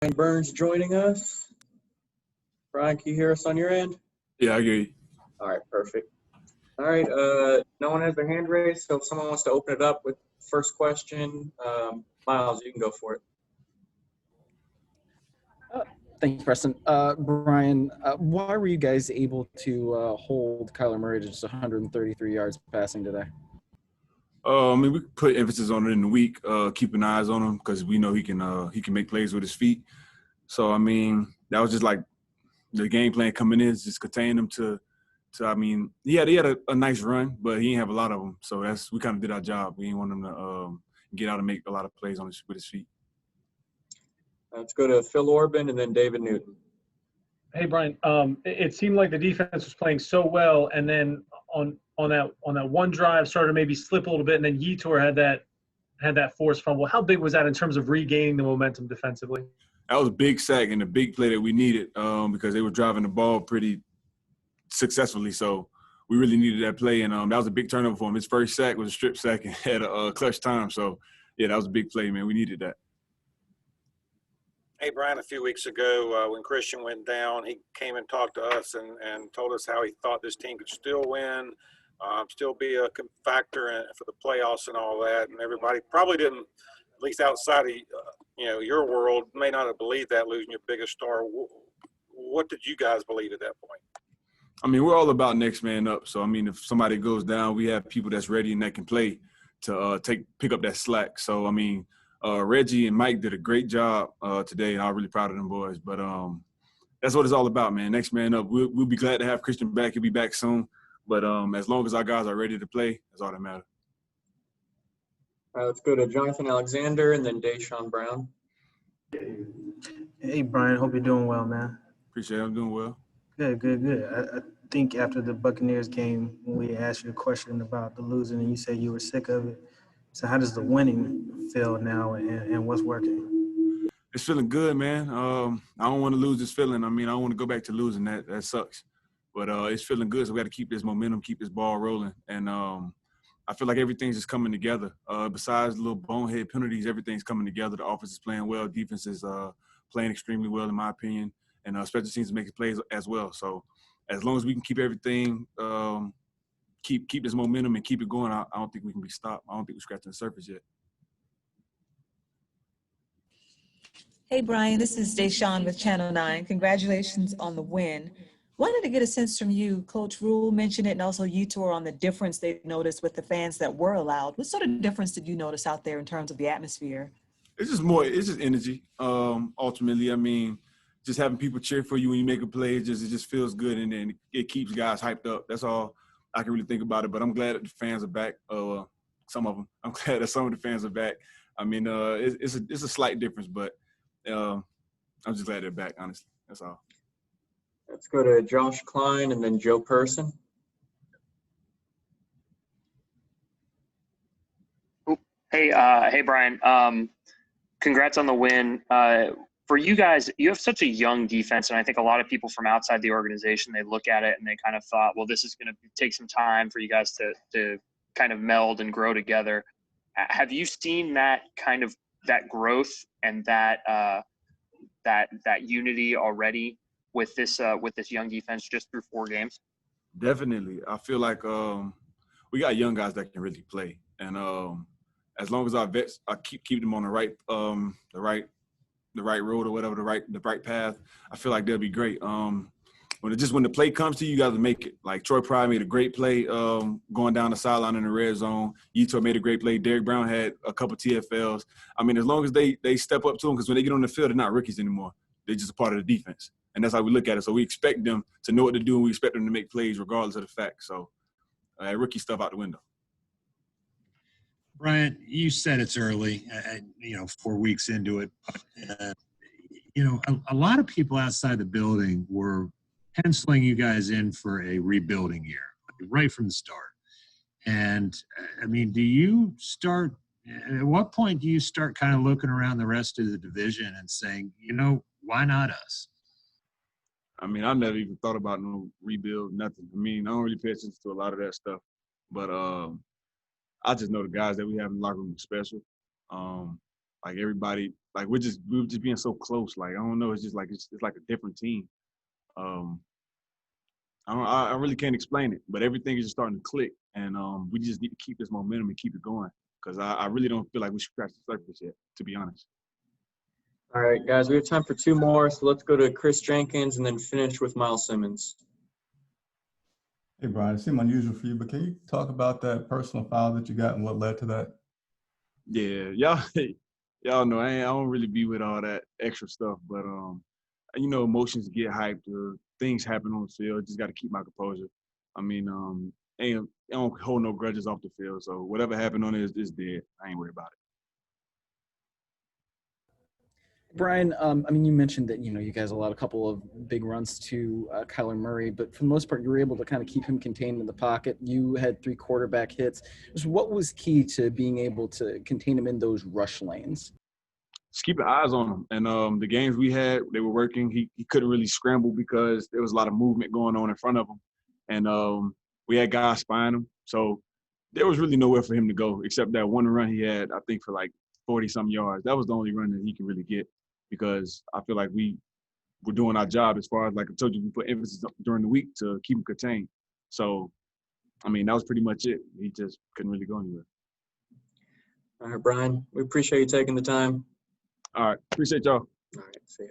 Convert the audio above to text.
Brian Burns joining us. Brian, can you hear us on your end? Yeah, I hear you. All right, perfect. All right, no one has their hand raised, so if someone wants to open it up with first question, Miles, you can go for it. Thank you, Preston. Brian, why were you guys able to hold Kyler Murray to just 133 yards passing today? I mean, we put emphasis on it in the week, keeping eyes on him because we know he can make plays with his feet. So I mean, that was just like the game plan coming in, is just contain him to. I mean, he had a nice run, but he didn't have a lot of them. So we kind of did our job. We didn't want him to get out and make a lot of plays with his feet. Let's go to Phil Orban and then David Newton. Hey, Brian. It seemed like the defense was playing so well, and then on that one drive started to maybe slip a little bit, and then Yetur had that forced fumble. How big was that in terms of regaining the momentum defensively? That was a big sack and a big play that we needed because they were driving the ball pretty successfully. So we really needed that play, and that was a big turnover for him. His first sack was a strip sack and had a clutch time. So, yeah, that was a big play, man. We needed that. Hey, Brian, a few weeks ago when Christian went down, he came and talked to us and told us how he thought this team could still win, still be a factor for the playoffs and all that. And everybody probably didn't, at least outside of your world, may not have believed that, losing your biggest star. What did you guys believe at that point? I mean, we're all about next man up. So, I mean, if somebody goes down, we have people that's ready and that can play to pick up that slack. So, I mean, Reggie and Mike did a great job today, and I'm really proud of them boys. But that's what it's all about, man. Next man up. We'll be glad to have Christian back. He'll be back soon. But as long as our guys are ready to play, that's all that matters. All right, let's go to Jonathan Alexander and then Deshaun Brown. Hey, Brian. Hope you're doing well, man. Appreciate it. I'm doing well. Good. I think after the Buccaneers game, when we asked you a question about the losing and you said you were sick of it. So how does the winning feel now and what's working? It's feeling good, man. I don't want to lose this feeling. I mean, I don't want to go back to losing. That sucks. But it's feeling good, so we got to keep this momentum, keep this ball rolling. And I feel like everything's just coming together. Besides little bonehead penalties, everything's coming together. The offense is playing well. Defense is playing extremely well, in my opinion. And special teams is making plays as well. So as long as we can keep everything keep this momentum and keep it going, I don't think we can be stopped. I don't think we're scratching the surface yet. Hey, Brian, this is Deshaun with Channel 9. Congratulations on the win. Wanted to get a sense from you. Coach Rule mentioned it, and also Yetur on the difference they noticed with the fans that were allowed. What sort of difference did you notice out there in terms of the atmosphere? It's just energy. Ultimately, I mean, just having people cheer for you when you make a play, it just feels good, and then it keeps guys hyped up. That's all I can really think about it. But I'm glad that the fans are back. Some of them. I'm glad that some of the fans are back. I mean, it's a slight difference, but I'm just glad they're back, honestly. That's all. Let's go to Josh Klein and then Joe Person. Hey, Brian. Congrats on the win. For you guys, you have such a young defense, and I think a lot of people from outside the organization, they look at it and they kind of thought, well, this is going to take some time for you guys to kind of meld and grow together. Have you seen that kind of that growth and that unity already with this young defense just through 4 games? Definitely. I feel like we got young guys that can really play, and as long as our vets, I keep them on the right road or whatever, the right path, I feel like they'll be great. When the play comes to you, you got to make it. Like Troy Pride made a great play going down the sideline in the red zone. Yetur made a great play. Derrick Brown had a couple TFLs. I mean, as long as they step up to them, because when they get on the field, they're not rookies anymore. They're just a part of the defense. And that's how we look at it. So we expect them to know what to do, and we expect them to make plays regardless of the fact. So rookie stuff out the window. Brian, you said it's early, 4 weeks into it. But, a lot of people outside the building were penciling you guys in for a rebuilding year, right from the start. And, I mean, at what point do you start kind of looking around the rest of the division and saying, why not us? I mean, I've never even thought about no rebuild, nothing. I mean, I don't really pay attention to a lot of that stuff. But I just know the guys that we have in the locker room are special. like everybody, like we were just being so close. Like I don't know, it's just like it's like a different team. I really can't explain it, but everything is just starting to click, and we just need to keep this momentum and keep it going because I really don't feel like we scratched the surface yet, to be honest. All right, guys, we have time for 2 more, so let's go to Chris Jenkins and then finish with Miles Simmons. Hey, Brian, it seemed unusual for you, but can you talk about that personal foul that you got and what led to that? Yeah, y'all know I don't really be with all that extra stuff, but you know, emotions get hyped, things happen on the field. Just got to keep my composure. I mean, I don't hold no grudges off the field, so whatever happened on it is dead. I ain't worried about it. Brian, I mean, you mentioned that, you know, you guys allowed a couple of big runs to Kyler Murray, but for the most part, you were able to kind of keep him contained in the pocket. You had 3 quarterback hits. Just what was key to being able to contain him in those rush lanes? Just keeping eyes on him. And the games we had, they were working. He couldn't really scramble because there was a lot of movement going on in front of him. And we had guys spying him. So there was really nowhere for him to go except that one run he had, I think, for like 40-some yards. That was the only run that he could really get because I feel like we were doing our job as far as, like I told you, we put emphasis during the week to keep him contained. So, I mean, that was pretty much it. He just couldn't really go anywhere. All right, Brian, we appreciate you taking the time. All right. Appreciate y'all. All right, see ya.